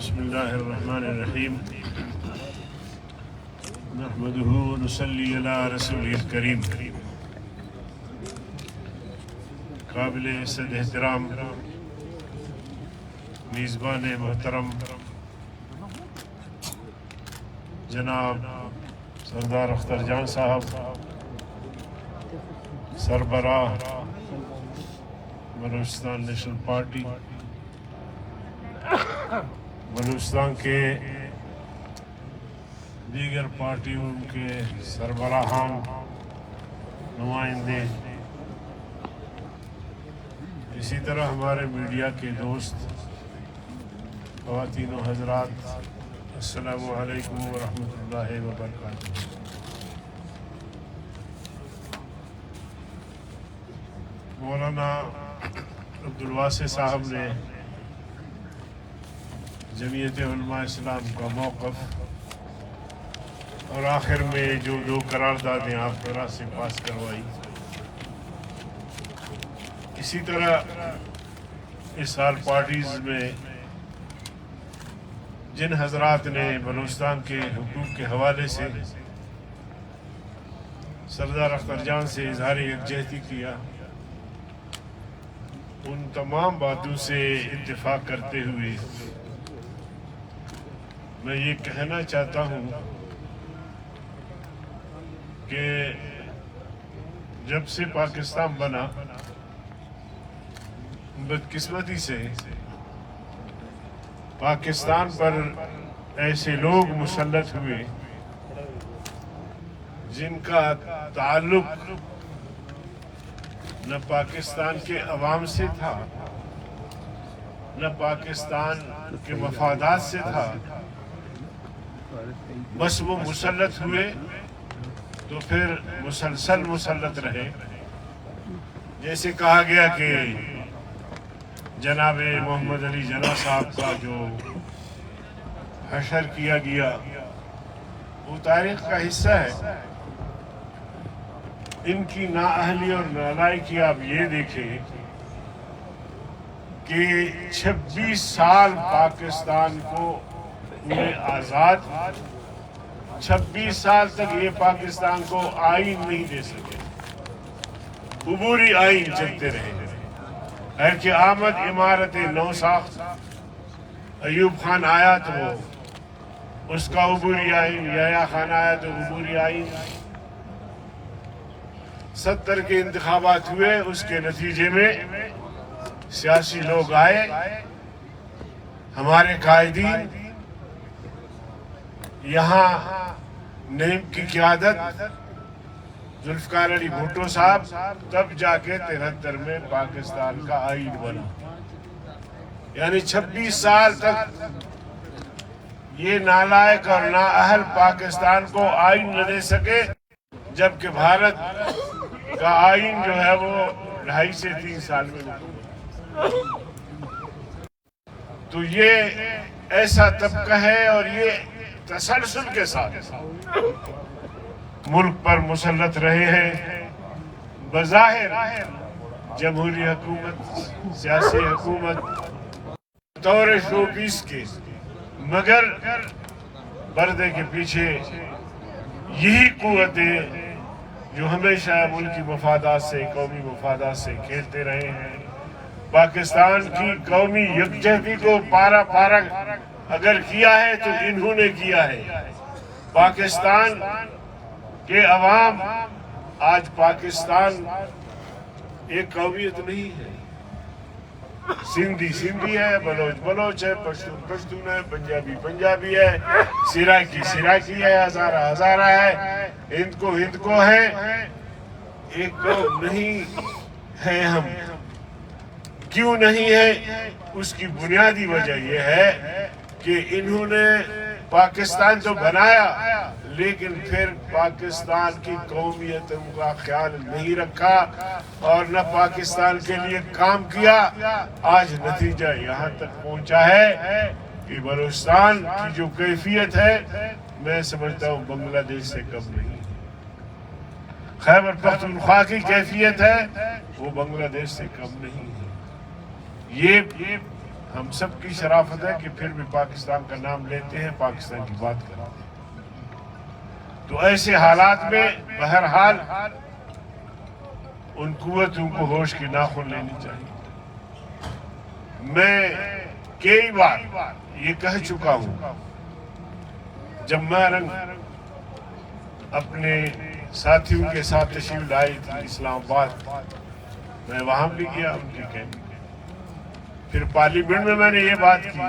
بسم الله الرحمن الرحيم نحمده ونصلي على رسوله الكريم قابل عزت احترام میزبان محترم جناب سردار اختر جان صاحب، سربراہ بلوچستان نیشنل پارٹی، بلوچستان کے دیگر پارٹیوں کے سربراہان، نمائندے، اسی طرح ہمارے میڈیا کے دوست، خواتین و حضرات، السلام علیکم ورحمۃ اللہ وبرکاتہ۔ مولانا عبدالواسع صاحب نے جمعیت علماء اسلام کا موقف اور آخر میں جو دو قراردادیں آپ طرح سے پاس کروائی، اسی طرح اس سال پارٹیز میں جن حضرات نے بلوچستان کے حقوق کے حوالے سے سردار اختر جان سے اظہار یکجہتی کیا، ان تمام باتوں سے اتفاق کرتے ہوئے میں یہ کہنا چاہتا ہوں کہ جب سے پاکستان بنا، بدقسمتی سے پاکستان پر ایسے لوگ مسلط ہوئے جن کا تعلق نہ پاکستان کے عوام سے تھا، نہ پاکستان کے مفادات سے تھا، بس وہ مسلط ہوئے تو پھر مسلسل مسلط رہے۔ جیسے کہا گیا کہ جناب محمد علی جناح صاحب کا جو حشر کیا گیا وہ تاریخ کا حصہ ہے۔ ان کی نااہلی اور نالائکی آپ یہ دیکھیں کہ 26 سال پاکستان کو ہوئے آزاد، 26 سال تک یہ پاکستان کو آئین نہیں دے سکے، عبوری آئین چلتے رہے۔ کہ آمد عمارت نو ساخت، ایوب خان آیا تو اس کا عبوری آئین، یحییٰ خان آیا تو عبوری آئین۔ 70 کے انتخابات ہوئے، اس کے نتیجے میں سیاسی لوگ آئے، ہمارے قائدین، یہاں نیم کی قیادت ذوالفقار علی بھٹو صاحب، تب جا کے 73 میں پاکستان کا آئین بنا۔ یعنی 26 سال تک یہ نالائق اور نااہل پاکستان کو آئین نہ دے سکے، جبکہ بھارت کا آئین جو ہے وہ 2.5 سے 3 سال میں بنا۔ تو یہ ایسا طبقہ ہے اور یہ تسلسل کے ساتھ ملک پر مسلط رہے ہیں، بظاہر جمہوری حکومت، سیاسی حکومت، طور شو پیس کے، مگر پردے کے پیچھے یہی قوتیں جو ہمیشہ ملکی مفادات سے، قومی مفادات سے کھیلتے رہے ہیں۔ پاکستان کی قومی یکجہتی کو پارا پارا اگر کیا ہے تو انہوں نے کیا ہے۔ پاکستان کہ عوام آج پاکستان ایک قومیت نہیں ہے، سندھی سندھی ہے، بلوچ بلوچ ہے، پشتون پشتون ہے، پنجابی پنجابی ہے، سراکی سراکی ہے، ہزارہ ہزارہ ہے، ہند کو ہے، ایک قوم نہیں ہے ہم۔ کیوں نہیں ہے؟ اس کی بنیادی وجہ یہ ہے کہ انہوں نے پاکستان تو بنایا لیکن پھر پاکستان کی قومیتوں کا خیال نہیں رکھا اور نہ پاکستان کے لیے کام کیا۔ آج نتیجہ یہاں تک پہنچا ہے کہ بلوچستان کی جو کیفیت ہے میں سمجھتا ہوں بنگلہ دیش سے کم نہیں، خیبر پختونخوا کی کیفیت ہے وہ بنگلہ دیش سے کم نہیں ہے۔ یہ ہم سب کی شرافت ہے کہ پھر بھی پاکستان کا نام لیتے ہیں، پاکستان کی بات کرتے ہیں۔ تو ایسے حالات میں بہرحال ان قوتوں کو ہوش کی ناخن لینی چاہیے۔ میں کئی بار یہ کہہ چکا ہوں، جب میں اپنے ساتھیوں کے ساتھ تشریف لائی تھی اسلام آباد، میں وہاں بھی گیا ان کے کیمپ میں، پھر پارلیمنٹ میں نے یہ بات کی